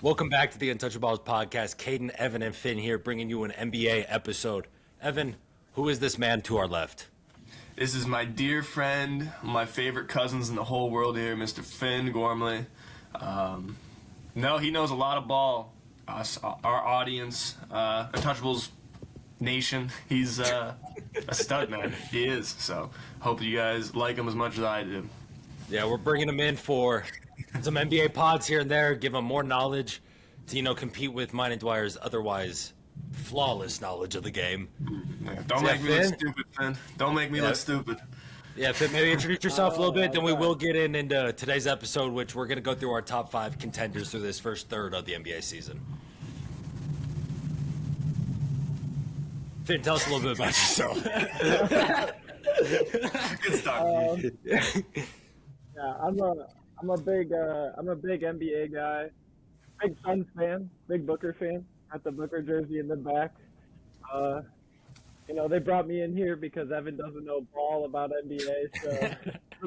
Welcome back to the Untouchaballs podcast. Caden, Evan, and Finn here bringing you an NBA episode. Evan, who is this man to our left? This is my dear friend, my favorite cousins in the whole world here, Mr. Finn Gormley. No, he knows a lot of ball. Us, our audience, Untouchables Nation. He's a stud, man. He is. So, hope you guys like him as much as I do. Yeah, we're bringing him in for some NBA pods here and there, give him more knowledge to, compete with mine and Dwyer's otherwise flawless knowledge of the game. Yeah, don't make me look stupid, Finn. Don't make me look stupid. Yeah, Finn, maybe introduce yourself a little bit, then we will get into today's episode, which we're going to go through our top 5 contenders through this first third of the NBA season. Finn, tell us a little bit about yourself. Good start. Yeah, I'm a big NBA guy, big Suns fan, big Booker fan. Got the Booker jersey in the back. They brought me in here because Evan doesn't know ball about NBA, so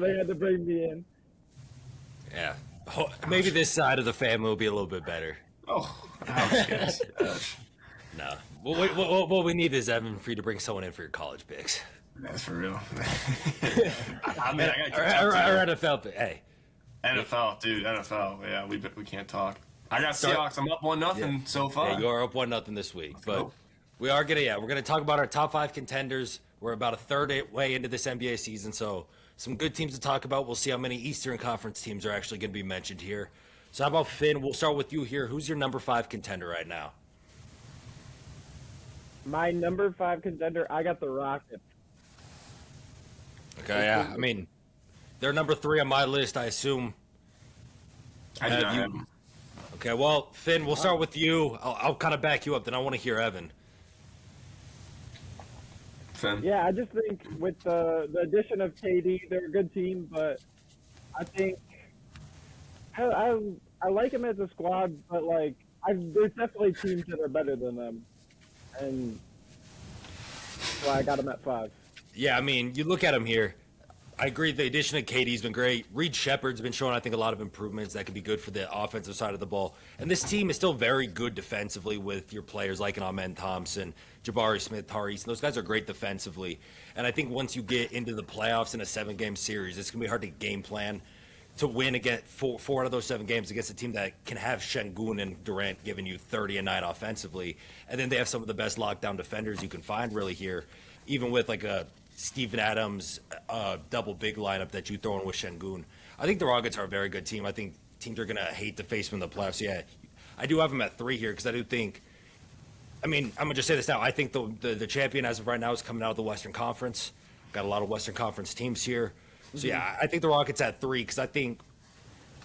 they had to bring me in. Yeah, maybe this side of the family will be a little bit better. Oh, ouch. No, what we need is Evan for you to bring someone in for your college picks. That's for real. I got NFL pick. Hey. NFL, dude, NFL. Yeah, we can't talk. I got Seahawks. I'm up 1-0 so far. Yeah, you are up 1-0 this week. But we're gonna talk about our top 5 contenders. We're about a third way into this NBA season, so some good teams to talk about. We'll see how many Eastern Conference teams are actually going to be mentioned here. So how about Finn? We'll start with you here. Who's your number 5 contender right now? My number 5 contender, I got the Rockets. Okay, yeah. I mean, they're number 3 on my list, I assume. I do not have them. Okay, well, Finn, we'll start with you. I'll kind of back you up, then I want to hear Evan. Finn? Yeah, I just think with the addition of KD, they're a good team, but I think I like them as a squad, but there's definitely teams that are better than them, and that's why I got them at 5. Yeah, I mean, you look at them here. I agree the addition of KD's been great. Reed Shepard's been showing, I think, a lot of improvements that could be good for the offensive side of the ball. And this team is still very good defensively with your players like an Amen Thompson, Jabari Smith, Tariq. Those guys are great defensively. And I think once you get into the playoffs in a 7-game series, it's going to be hard to game plan to win against 4 out of those 7 games against a team that can have Şengün and Durant giving you 30 a night offensively. And then they have some of the best lockdown defenders you can find really here, even with like a Steven Adams double big lineup that you throw in with Şengün. I think the Rockets are a very good team. I think teams are going to hate to face them in the playoffs. Yeah, I do have them at 3 here because I do think, I'm going to just say this now. I think the champion as of right now is coming out of the Western Conference. Got a lot of Western Conference teams here. So, yeah, I think the Rockets at 3 because I think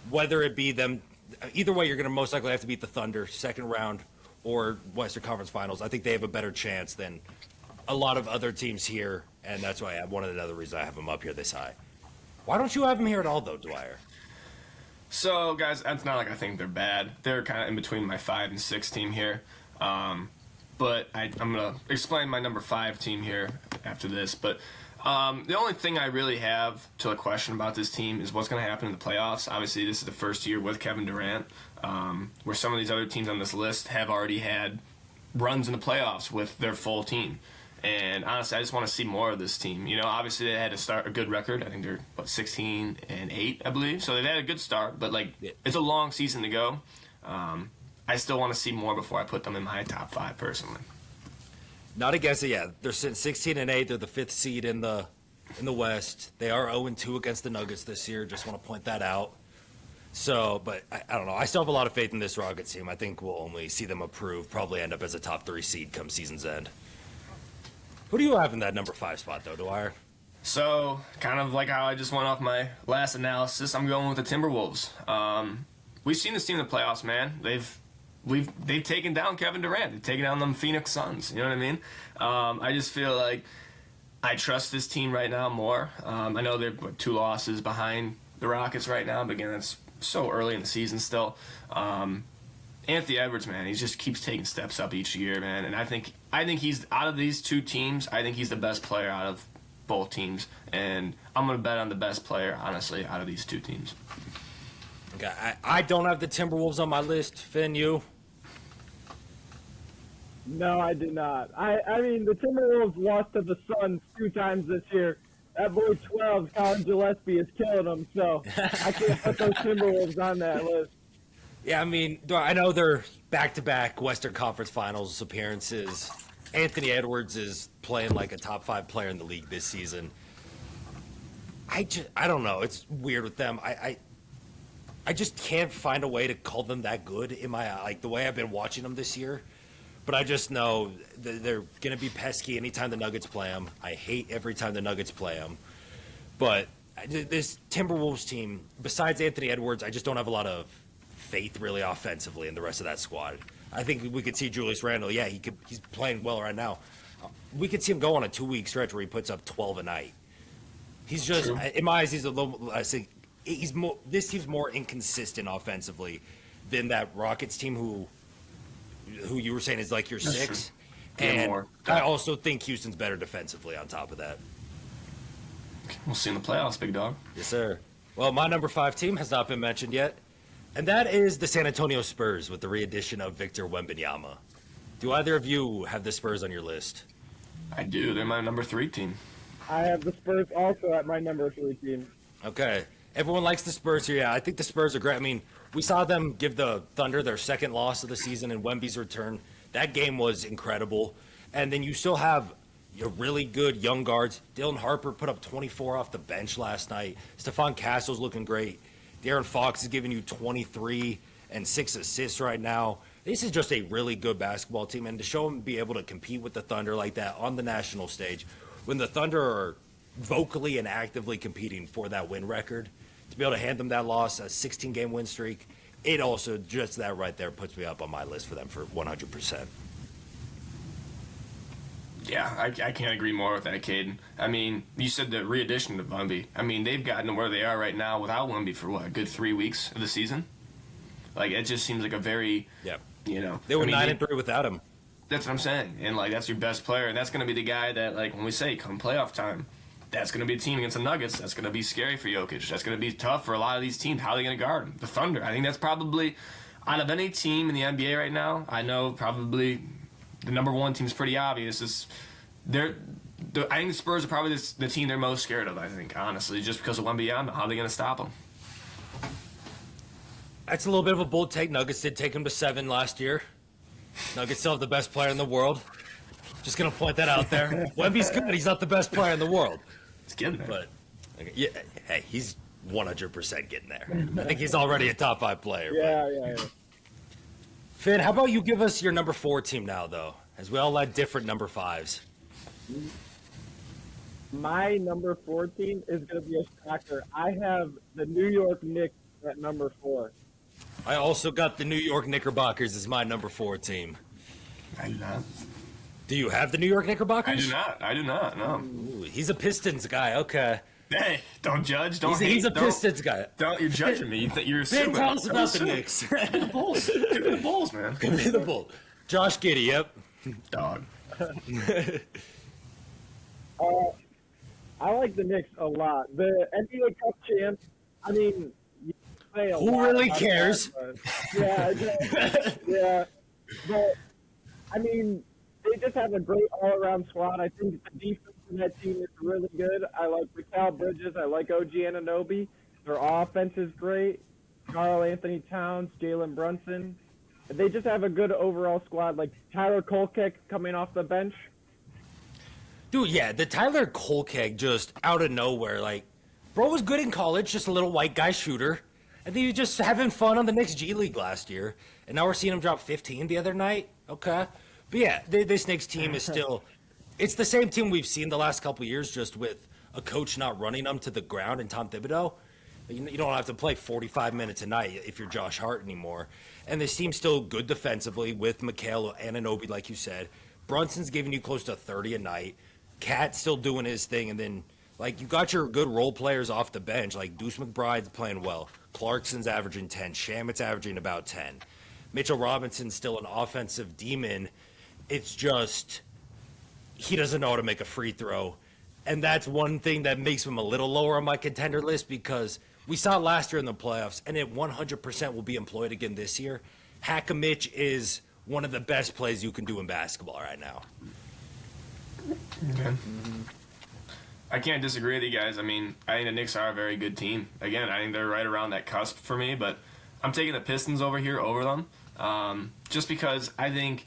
whether it be them, either way, you're going to most likely have to beat the Thunder, second round, or Western Conference Finals. I think they have a better chance than a lot of other teams here, and that's why one of the other reasons I have them up here this high. Why don't you have them here at all, though, Dwyer? So, guys, it's not like I think they're bad. They're kind of in between my 5 and 6 team here. But I'm going to explain my number 5 team here after this. But the only thing I really have to a question about this team is what's going to happen in the playoffs. Obviously, this is the first year with Kevin Durant, where some of these other teams on this list have already had runs in the playoffs with their full team. And honestly, I just want to see more of this team. Obviously they had to start a good record. I think they're 16-8, I believe. So they've had a good start, but it's a long season to go. I still want to see more before I put them in my top 5 personally. Not against it, yeah. They're sitting 16-8. They're the 5th seed in the West. They are 0-2 against the Nuggets this year. Just want to point that out. So, but I don't know. I still have a lot of faith in this Rockets team. I think we'll only see them improve. Probably end up as a top 3 seed come season's end. Who do you have in that number 5 spot, though, Dwyer? So, kind of like how I just went off my last analysis, I'm going with the Timberwolves. We've seen this team in the playoffs, man. They've taken down Kevin Durant. They've taken down them Phoenix Suns. You know what I mean? I just feel like I trust this team right now more. I know they're 2 losses behind the Rockets right now, but again, that's so early in the season still. Anthony Edwards, man, he just keeps taking steps up each year, man. And I think he's out of these 2 teams. I think he's the best player out of both teams, and I'm gonna bet on the best player, honestly, out of these 2 teams. Okay, I don't have the Timberwolves on my list. Finn, you? No, I do not. I mean, the Timberwolves lost to the Suns 2 times this year. That boy 12, Colin Gillespie, is killing them, so I can't put those Timberwolves on that list. Yeah, I mean, I know they're back-to-back Western Conference Finals appearances. Anthony Edwards is playing like a top 5 player in the league this season. I don't know. It's weird with them. I just can't find a way to call them that good in my the way I've been watching them this year. But I just know they're going to be pesky anytime the Nuggets play them. I hate every time the Nuggets play them. But this Timberwolves team, besides Anthony Edwards, I just don't have a lot of faith really offensively in the rest of that squad. I think we could see Julius Randle. Yeah, he's playing well right now. We could see him go on a 2-week stretch where he puts up 12 a night. He's just, True. in my eyes, he's a little. I think he's more. This team's more inconsistent offensively than that Rockets team, who you were saying is like your That's 6. true. Yeah, And more. I also think Houston's better defensively. On top of that, We'll see in the playoffs, big dog. yes, sir. Well, my number 5 team has not been mentioned yet, and that is the San Antonio Spurs with the re-addition of Victor Wembanyama. Do either of you have the Spurs on your list? I do. They're my number 3 team. I have the Spurs also at my number 3 team. Okay. Everyone likes the Spurs here. Yeah, I think the Spurs are great. I mean, we saw them give the Thunder their second loss of the season in Wemby's return. That game was incredible. And then you still have your really good young guards. Dylan Harper put up 24 off the bench last night. Stephon Castle's looking great. De'Aaron Fox is giving you 23 and 6 assists right now. This is just a really good basketball team. And to show them be able to compete with the Thunder like that on the national stage, when the Thunder are vocally and actively competing for that win record, to be able to hand them that loss, a 16-game win streak, it also, just that right there, puts me up on my list for them for 100%. Yeah, I can't agree more with that, Caden. I mean, you said the re-addition to Wemby. I mean, they've gotten to where they are right now without Wemby for, what, a good 3 weeks of the season? Like, it just seems like a very, Yeah. They They were 9-3 without him. That's what I'm saying. And, like, that's your best player. And that's going to be the guy that, like, when we say come playoff time, that's going to be a team against the Nuggets. That's going to be scary for Jokic. That's going to be tough for a lot of these teams. How are they going to guard him? The Thunder. I think that's probably, out of any team in the NBA right now, I know probably the number 1 team is pretty obvious. I think the Spurs are probably the team they're most scared of, I think, honestly, just because of Wembanyama. How are they going to stop him? That's a little bit of a bold take. Nuggets did take him to 7 last year. Nuggets still have the best player in the world. Just going to point that out there. Wemby's good. He's not the best player in the world. It's getting there. But, okay, yeah, hey, he's 100% getting there. I think he's already a top 5 player. Yeah. Finn, how about you give us your number 4 team now, though, as we all had different number 5s. My number 4 team is going to be a shocker. I have the New York Knicks at number 4. I also got the New York Knickerbockers as my number 4 team. I do not. Do you have the New York Knickerbockers? I do not, no. Ooh, he's a Pistons guy. Okay. Hey, don't judge. Don't hate. He's a don't- Pistons guy. Don't, you're judging me. You're Finn, assuming. tell us I'm about the assuming. Knicks. Give me the Bulls. Give me the Bulls, man. Give me the bull. Josh Giddey, yep. Dog. I like the Knicks a lot. The NBA Cup champs, I mean, you say a Who lot really about cares? that, but- yeah. But, I mean, they just have a great all-around squad. I think the defense in that team is really good. I like Mikal Bridges. I like OG Anunoby. Their offense is great. Karl Anthony Towns, Jalen Brunson. They just have a good overall squad. Like Tyler Kolkek coming off the bench. Dude, yeah, the Tyler Kolkeg just out of nowhere. Like, bro was good in college, just a little white guy shooter. And then he was just having fun on the Knicks G League last year. And now we're seeing him drop 15 the other night. Okay. But yeah, this Knicks team is still, it's the same team we've seen the last couple years, just with a coach not running them to the ground and Tom Thibodeau. You don't have to play 45 minutes a night if you're Josh Hart anymore. And this team's still good defensively with Mikal Anunoby, like you said. Brunson's giving you close to 30 a night. Cat's still doing his thing, and then like you got your good role players off the bench, like Deuce McBride's playing well, Clarkson's averaging 10, Shamit's averaging about 10, Mitchell Robinson's still an offensive demon. It's just he doesn't know how to make a free throw, and that's one thing that makes him a little lower on my contender list because we saw it last year in the playoffs, and it 100% will be employed again this year. Hack-a-Mitch is one of the best plays you can do in basketball right now. Okay. I can't disagree with you guys. I mean, I think the Knicks are a very good team. Again, I think they're right around that cusp for me, but I'm taking the Pistons over here over them, just because I think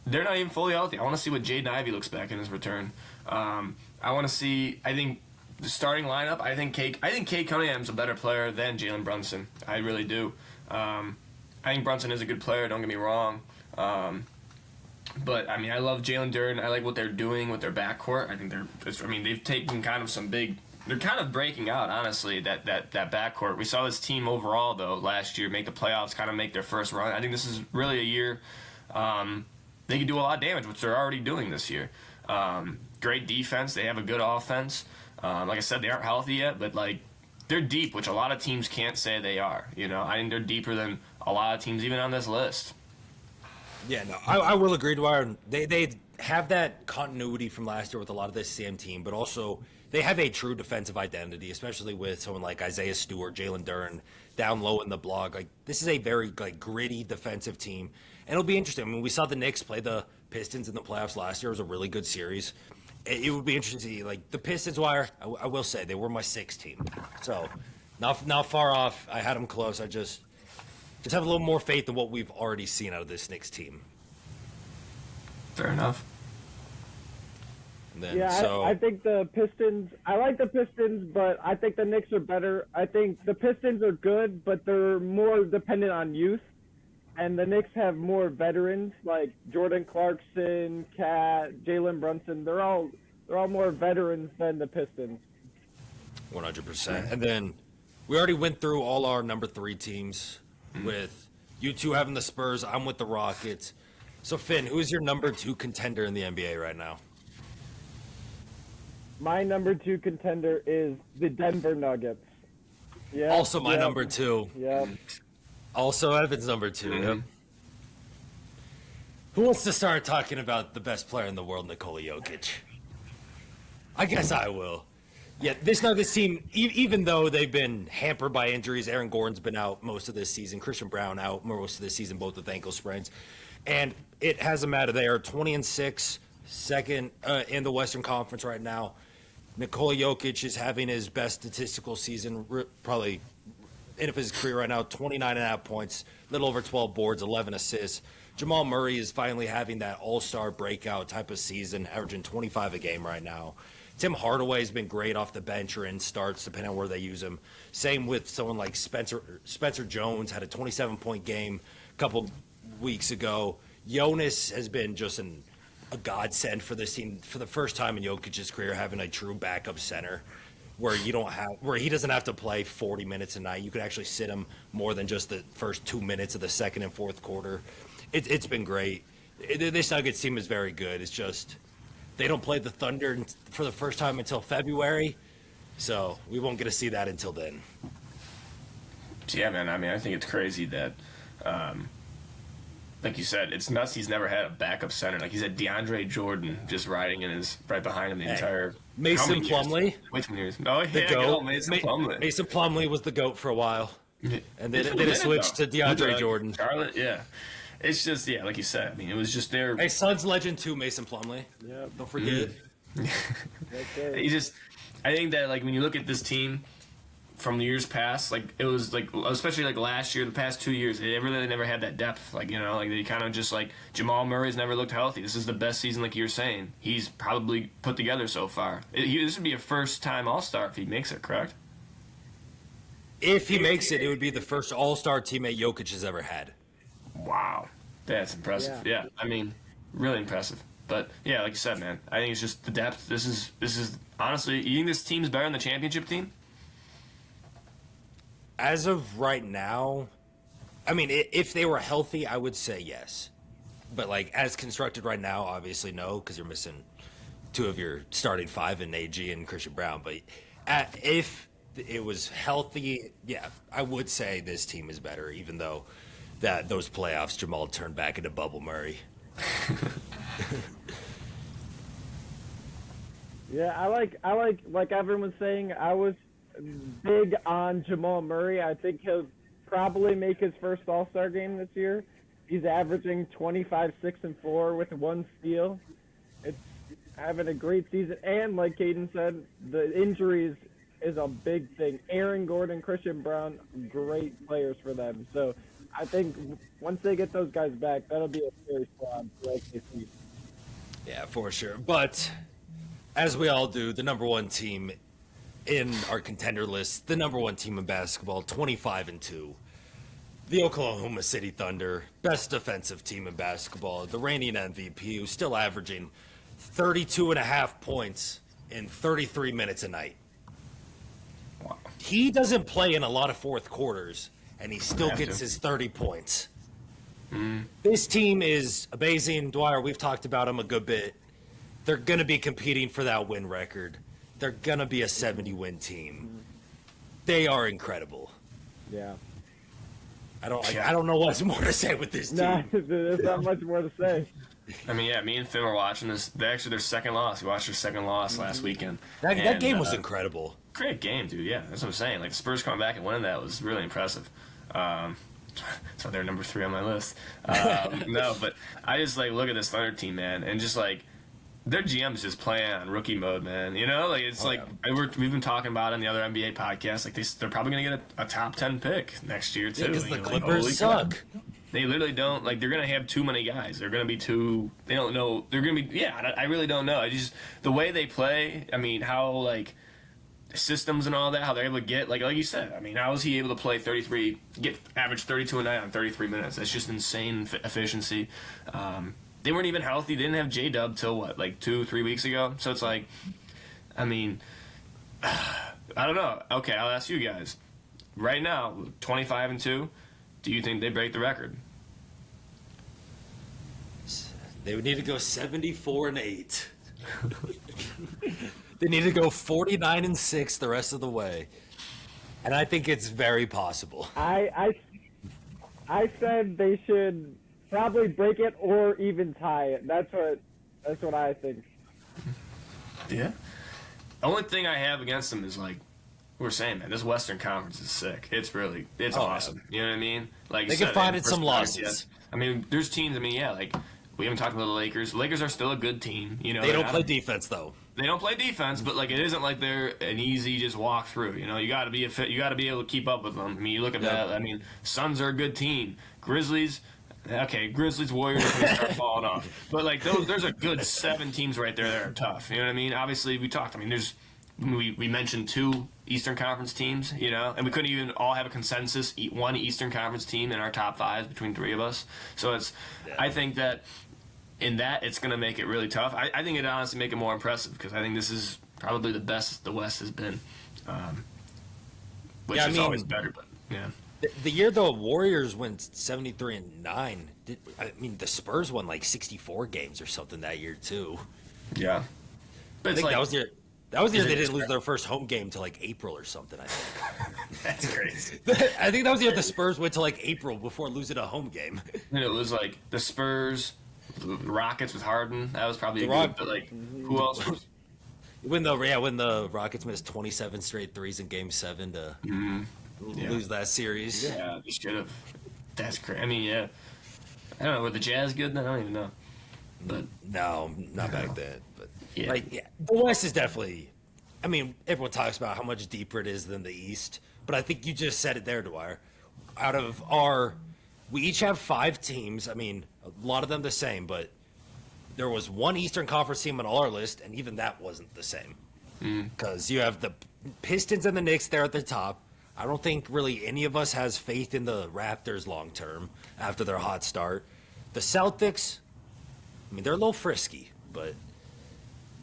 they're not even fully healthy. I want to see what Jaden Ivey looks back in his return. I want to see. I think the starting lineup. I think Cade Cunningham's a better player than Jalen Brunson. I really do. I think Brunson is a good player. Don't get me wrong. But I mean, I love Jalen Duren. I like what they're doing with their backcourt. I think they've taken kind of some big. They're kind of breaking out, honestly. That backcourt. We saw this team overall though last year make the playoffs, kind of make their first run. I think this is really a year. They can do a lot of damage, which they're already doing this year. Great defense. They have a good offense. Like I said, they aren't healthy yet, but like they're deep, which a lot of teams can't say they are. You know, I think they're deeper than a lot of teams even on this list. Yeah, no, I will agree, Dwyer. They have that continuity from last year with a lot of this same team, but also they have a true defensive identity, especially with someone like Isaiah Stewart, Jalen Duren down low in the block. Like this is a very gritty defensive team, and it'll be interesting. I mean, we saw the Knicks play the Pistons in the playoffs last year. It was a really good series. It would be interesting to see. Like the Pistons, Dwyer, I will say they were my sixth team, so not far off. I had them close. I just have a little more faith in what we've already seen out of this Knicks team. Fair enough. And then, Yeah, I think the Pistons. I like the Pistons, but I think the Knicks are better. I think the Pistons are good, but they're more dependent on youth, and the Knicks have more veterans like Jordan Clarkson, Cat, Jalen Brunson. They're all more veterans than the Pistons. 100%. And then we already went through all our number 3 teams. With you two having the Spurs, I'm with the Rockets. So, Finn, who is your number 2 contender in the NBA right now? My number 2 contender is the Denver Nuggets. Yeah. Also my number 2. Yep. Also Evan's number 2. Mm-hmm. Yep. Who wants to start talking about the best player in the world, Nikola Jokic? I guess I will. Yeah, this Nuggets team, even though they've been hampered by injuries, Aaron Gordon's been out most of this season, Christian Brown out most of this season, both with ankle sprains, and it hasn't mattered. They are 20-6, second in the Western Conference right now. Nikola Jokic is having his best statistical season probably of his career right now, 29.5 points, little over 12 boards, 11 assists. Jamal Murray is finally having that all-star breakout type of season, averaging 25 a game right now. Tim Hardaway has been great off the bench or in starts, depending on where they use him. Same with someone like Spencer Jones, had a 27-point game a couple weeks ago. Jonas has been just a godsend for this team for the first time in Jokic's career, having a true backup center where he doesn't have to play 40 minutes a night. You could actually sit him more than just the first 2 minutes of the second and fourth quarter. It's been great. This Nuggets team is very good. It's just they don't play the Thunder for the first time until February, so we won't get to see that until then. Yeah, man. I mean, I think it's crazy that, like you said, it's nuts. He's never had a backup center. Like he's had DeAndre Jordan just riding right behind him the entire. Mason Plumlee. Wait 20 years. Oh yeah, go Mason Plumlee. Mason Plumlee was the GOAT for a while, and then it switched to Like DeAndre Jordan. Charlotte, yeah. It's just like you said. I mean, it was just their. Hey, Suns legend too, Mason Plumlee. Yeah. Don't forget. I think that like when you look at this team from the years past, like it was like especially like last year, the past 2 years, they really never had that depth. Like like they kind of just like Jamal Murray's never looked healthy. This is the best season, like you're saying, he's probably put together so far. This would be a first-time All-Star if he makes it, correct? If he makes it, it would be the first All-Star teammate Jokic has ever had. Wow, that's impressive. Yeah, I mean, really impressive. But yeah, like you said, man, I think it's just the depth. This is honestly, you think this team's better than the championship team? As of right now, I mean, if they were healthy, I would say yes. But like as constructed right now, obviously no, because you're missing 2 of your starting 5 in AG and Christian Brown. But if it was healthy, yeah, I would say this team is better, even though those playoffs Jamal turned back into Bubble Murray. Yeah, I like everyone was saying. big on Jamal Murray. I think he'll probably make his first All-Star game this year. He's averaging 25, 6, and 4 with 1 steal. It's having a great season. And like Caden said, the injuries is a big thing. Aaron Gordon, Christian Brown, great players for them. So I think once they get those guys back, that'll be a scary squad for OKC. Yeah, for sure. But as we all do, the number one team in our contender list, the number one team in basketball, 25-2. The Oklahoma City Thunder, best defensive team in basketball, the reigning MVP, who's still averaging 32.5 points in 33 minutes a night. Wow. He doesn't play in a lot of fourth quarters, and he still gets his 30 points. This team is amazing. Dwyer, we've talked about them a good bit. They're going to be competing for that win record. They're going to be a 70-win team. They are incredible. Yeah. I don't know what's more to say with this team. Nah, there's not much more to say. I mean, yeah, me and Finn were watching this. Actually, their second loss. We watched their second loss last weekend. That game was incredible. Great game, dude. Yeah, that's what I'm saying. Like, the Spurs coming back and winning that was really impressive. So they're number 3 on my list. No, but I just, like, look at this Thunder team, man, and just, like, their GM's just playing on rookie mode, man. You know, like, it's we've been talking about it on the other NBA podcasts. Like, they're probably going to get a top 10 pick next year, too. Because the Like, Clippers suck. They literally don't, like, they're going to have too many guys. They're going to be they don't know. They're going to be, I really don't know. The way they play, I mean, how, like, systems and all that, how they're able to get, like you said, I mean, how is he able to play average 32 a night on 33 minutes? That's just insane efficiency. They weren't even healthy. They didn't have J-Dub till, what, like 2-3 weeks ago? So it's like, I mean, I don't know. Okay, I'll ask you guys. Right now, 25-2, do you think they break the record? They would need to go 74-8. They need to go 49-6 the rest of the way. And I think it's very possible. I said they should probably break it or even tie it. That's what I think. Yeah. The only thing I have against them is, like, we're saying, man, this Western Conference is sick. It's awesome. You know what I mean? Like, they can find it some losses. I mean, there's teams. I mean, yeah, like, we haven't talked about the Lakers. The Lakers are still a good team. You know, they don't play defense though. They don't play defense, but, like, it isn't like they're an easy just walk through. You know, you got to be you got to be able to keep up with them. I mean, you look at that. I mean, Suns are a good team. Grizzlies. Okay, Grizzlies, Warriors, we start falling off. But, like, there's a good 7 teams right there that are tough. You know what I mean? Obviously, we talked. I mean, we mentioned 2 Eastern Conference teams, you know, and we couldn't even all have a consensus, one Eastern Conference team in our top 5 between 3 of us. So I think that in that, it's going to make it really tough. I think it honestly make it more impressive because I think this is probably the best the West has been, which is always better, but, yeah. The year the Warriors went 73-9, I mean the Spurs won like 64 games or something that year too. Yeah, but I think that was the year they didn't lose their first home game till like April or something. I think that's crazy. I think that was the year the Spurs went to like April before losing a home game. And it was like the Spurs, the Rockets with Harden. That was probably good. But like, who else was? When the Rockets missed 27 straight threes in Game 7 to lose that series. Yeah, they should have. That's crazy. I mean, yeah. I don't know. Were the Jazz good? I don't even know. But no, not back then. But yeah. The West is definitely. I mean, everyone talks about how much deeper it is than the East, but I think you just said it there, Dwyer. We each have 5 teams. I mean, a lot of them the same, but there was one Eastern Conference team on our list, and even that wasn't the same. Because you have the Pistons and the Knicks there at the top. I don't think really any of us has faith in the Raptors long term after their hot start. The Celtics, I mean, they're a little frisky, but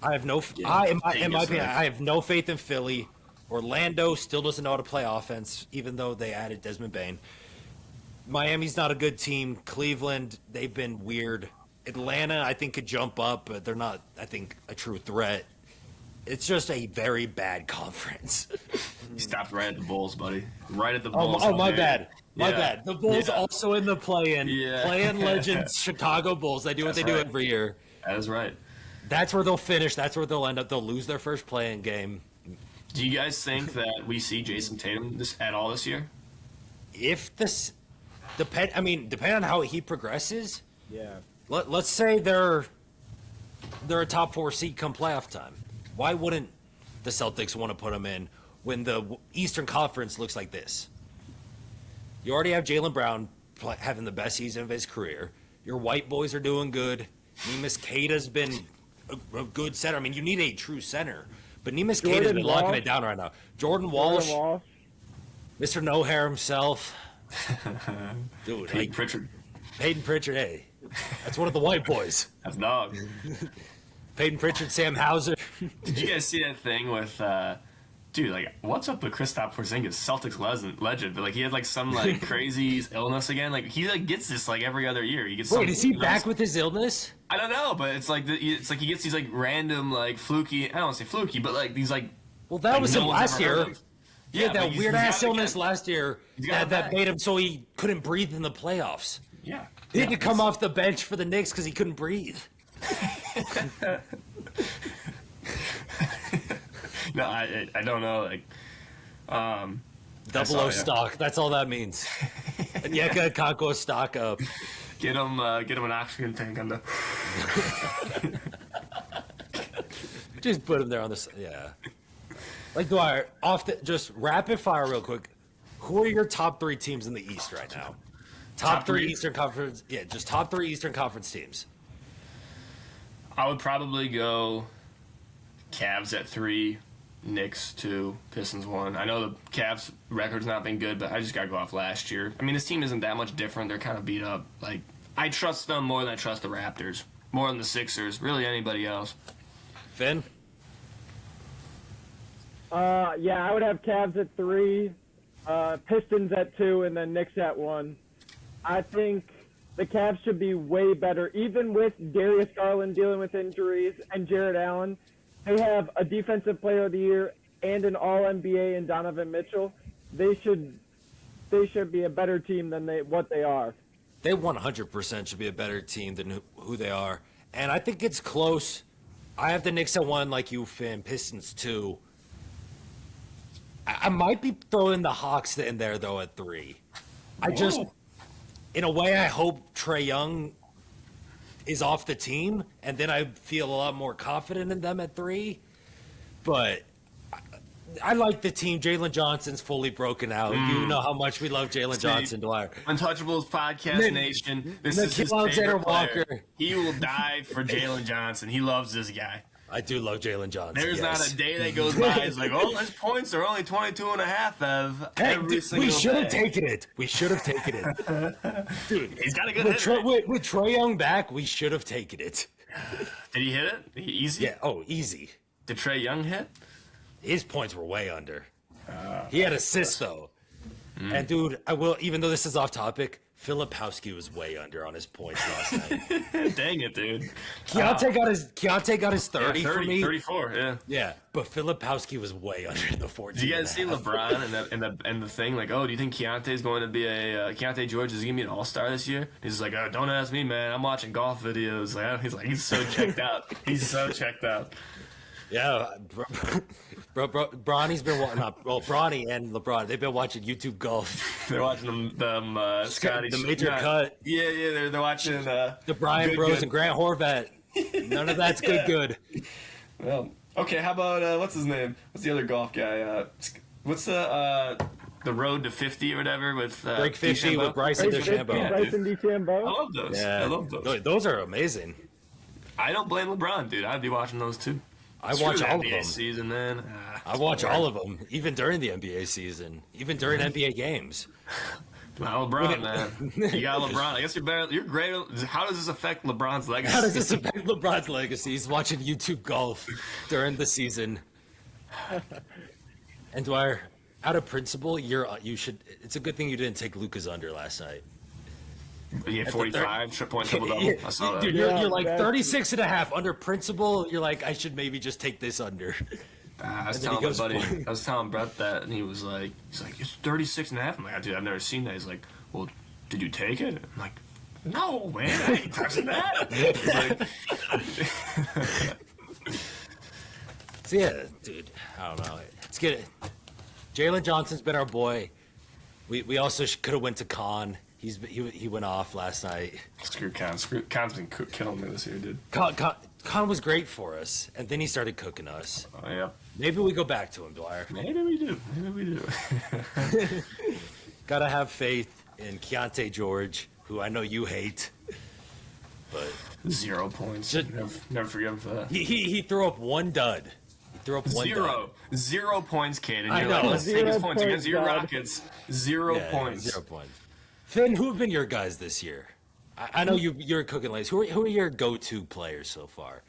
I have no. In my opinion, I have no faith in Philly. Orlando still doesn't know how to play offense, even though they added Desmond Bane. Miami's not a good team. Cleveland, they've been weird. Atlanta, I think, could jump up, but they're not, I think, a true threat. It's just a very bad conference. You stopped right at the Bulls, buddy. Right at the Bulls. Oh, my bad. My bad. The Bulls also in the play-in. Yeah. Play-in legends, Chicago Bulls. They do what they do every year. That is right. That's where they'll finish. That's where they'll end up. They'll lose their first play-in game. Do you guys think that we see Jason Tatum at all this year? If this depending on how he progresses, Yeah. let's say they're a top 4 seed come playoff time. Why wouldn't the Celtics want to put him in when the Eastern Conference looks like this? You already have Jaylen Brown having the best season of his career. Your white boys are doing good. Neemias Queta's been a good center. I mean, you need a true center, but Neemias Queta's been locking it down right now. Jordan Walsh, Mr. No Hair himself. Dude, Peyton Pritchard. Peyton Pritchard, hey. That's one of the white boys. That's dog. Peyton Pritchard, Sam Hauser. Did you guys see that thing with, dude, like, what's up with Kristaps Porzingis, Celtics legend, but, like, he had, like, some, like, crazy illness again. Like, he, like, gets this, like, every other year. He gets Wait, is he back with his illness? I don't know, but it's like he gets these, like, random, like, fluky, I don't want to say fluky, but, like, these, like... Well, that was him last year. He had that weird-ass illness last year that made him so he couldn't breathe in the playoffs. Yeah. He had to come off the bench for the Knicks because he couldn't breathe. No, I don't know. Like, Double O stock. That's all that means. Onyeka Okongwu stock up. Get him an oxygen tank on the. Just put him there on the. Yeah. Like Dwyer, just rapid fire real quick. Who are your top 3 teams in the East right now? Top 3 Eastern Conference. Yeah, just top 3 Eastern Conference teams. I would probably go Cavs at 3, Knicks 2, Pistons 1. I know the Cavs record's not been good, but I just gotta go off last year. I mean, this team isn't that much different. They're kind of beat up. Like, I trust them more than I trust the Raptors, more than the Sixers, really anybody else. Finn? Yeah, I would have Cavs at 3, Pistons at 2, and then Knicks at 1. I think the Cavs should be way better, even with Darius Garland dealing with injuries and Jared Allen. They have a Defensive Player of the Year and an All-NBA in Donovan Mitchell. They should be a better team than what they are. They 100% should be a better team than who they are, and I think it's close. I have the Knicks at 1, like you, Finn. Pistons 2. I might be throwing the Hawks in there though at 3. In a way, I hope Trae Young is off the team, and then I feel a lot more confident in them at 3. But I like the team. Jalen Johnson's fully broken out. You know how much we love Jalen Johnson, Dwyer. Untouchaballs podcast nation. This is his favorite player. He will die for Jalen Johnson. He loves this guy. I do love Jalen Johnson. There's not a day that goes by. It's like, oh, his points are only 22.5 of every single day. We should have taken it. We should have taken it. Dude, he's got a good hit. With Trae Young back, we should have taken it. Did he hit it? Easy? Yeah, easy. Did Trae Young hit? His points were way under. He had assists, though. And, dude, I will, even though this is off topic, Filipowski was way under on his points last night. Dang it, dude. Keontae got his 30, 30 for me. 34, yeah. Yeah, but Filipowski was way under in the 14. Did you guys see LeBron and the thing? Like, oh, do you think Keontae's going to be Keontae George is going to be an all-star this year? He's like, oh, don't ask me, man. I'm watching golf videos. He's so checked out. He's so checked out. Yeah, Bronny's been watching. Bronny and LeBron, they've been watching YouTube golf. They're watching them Scotty, the major cut. Yeah, they're watching the Brian Bros and Grant Horvat. None of that's good. Well, okay. How about what's his name? What's the other golf guy? What's the Road to 50 or whatever with Break 50 DeChambeau? with Bryson DeChambeau. Bryson DeChambeau. I love those. Yeah, I love those. Those are amazing. I don't blame LeBron, dude. I'd be watching those too. I watch all of them. Season, man. I watch all of them, even during the NBA season, even during NBA games. Well, LeBron, man. You got LeBron. I guess you're better. You're great. How does this affect LeBron's legacy? How does this affect LeBron's legacy? He's watching YouTube golf during the season. And Dwyer, out of principle, you should. It's a good thing you didn't take Luka's under last night. He had 45 point triple double. I saw that. Dude, you're like 36 and a half under principle. You're like, I should maybe just take this under. I was telling my buddy, I was telling Brett that, and he was like, it's 36 and a half. I'm like, dude, I've never seen that. He's like, well, did you take it? I'm like, no, man, I ain't touching that. So yeah, dude, I don't know. let's get it. Jalen Johnson's been our boy. We also could have went to Con. He went off last night. Screw Con. Con's been killing me this year, dude. Con was great for us, and then he started cooking us. Oh, yeah. Maybe we go back to him, Dwyer. Maybe we do. Gotta have faith in Keontae George, who I know you hate. But 0 points. Never forget him for that. he threw up one dud. He threw up one dud. 0 points, Caden. I You're know. like, let's take his points against your God. Rockets. 0 points. 0 points. Finn, who have been your guys this year? I know you're cooking late. Who are your go-to players so far?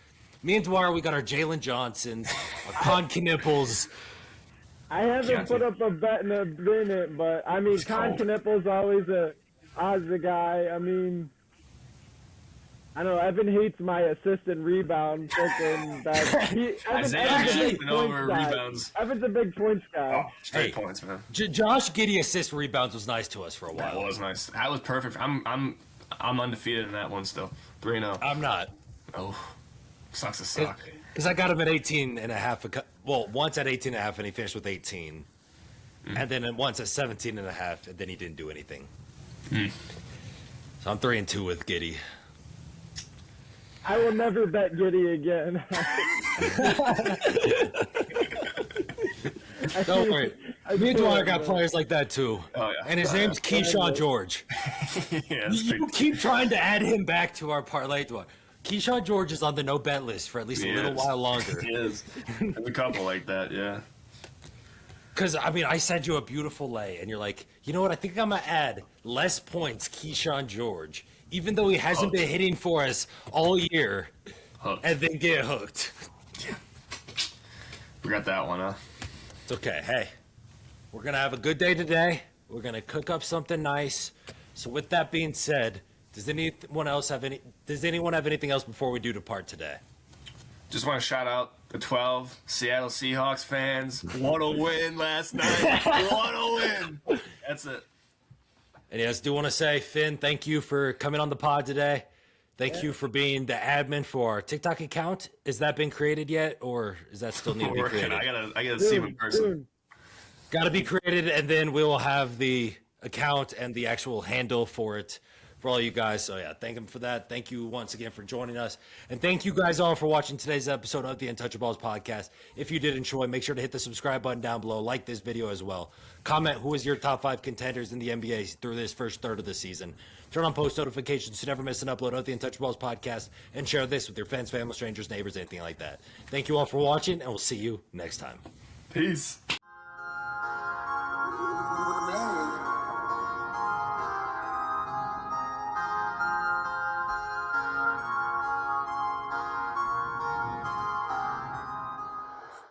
Me and Dwyer, we got our Jalen Johnsons, our Con Knipples. I haven't Keontae. put up a bet in a minute, but I mean, Con cold. Knipple's always a guy. I mean, I don't know. Evan hates my assist and rebound. Thinking that Evan's Isaiah a big been over points guy. rebounds. Evan's a big points guy. Oh, straight Hey. points, man. Josh Giddey assist rebounds was nice to us for a That while. was nice. That was perfect. I'm undefeated in that one still. 3-0. I'm not. Oh, sucks to suck. Because I got him at 18 and a half. Once at 18 and a half, and he finished with 18. And then once at 17 and a half, and then he didn't do anything. So I'm 3-2 with Giddey. I will never bet Giddy again. Don't worry. Me and Dwyer got players like that too. Oh, yeah. And his name's Keyshawn George. Yeah, that's You pretty- keep trying to add him back to our parlay, Dwyer. Keyshawn George is on the no bet list for at least a little Yes. while longer. He is. There's a couple like that, yeah. Because, I mean, I sent you a beautiful lay, and you're like, you know what? I think I'm going to add less points, Keyshawn George, even though he hasn't been hitting for us all year, Hooked. and then get hooked. We got that one, huh? It's okay. Hey, we're going to have a good day today. We're going to cook up something nice. So with that being said, does anyone have anything else before we do depart today? Just want to shout out the 12 Seattle Seahawks fans. What a win last night. What a win. That's it. And yes, do want to say, Finn, thank you for coming on the pod today. Thank you for being the admin for our TikTok account. Has that been created yet, or is that still need to be Working. created? I gotta see him in person. Got to be created, and then we will have the account and the actual handle for it for all you guys. So yeah, thank him for that. Thank you once again for joining us, and thank you guys all for watching today's episode of the Untouchaballs podcast. If you did enjoy, make sure to hit the subscribe button down below, like this video as well. Comment who is your top 5 contenders in the NBA through this first third of the season. Turn on post notifications to never miss an upload of the Untouchaballs podcast, and share this with your friends, family, strangers, neighbors, anything like that. Thank you all for watching, and we'll see you next time. Peace.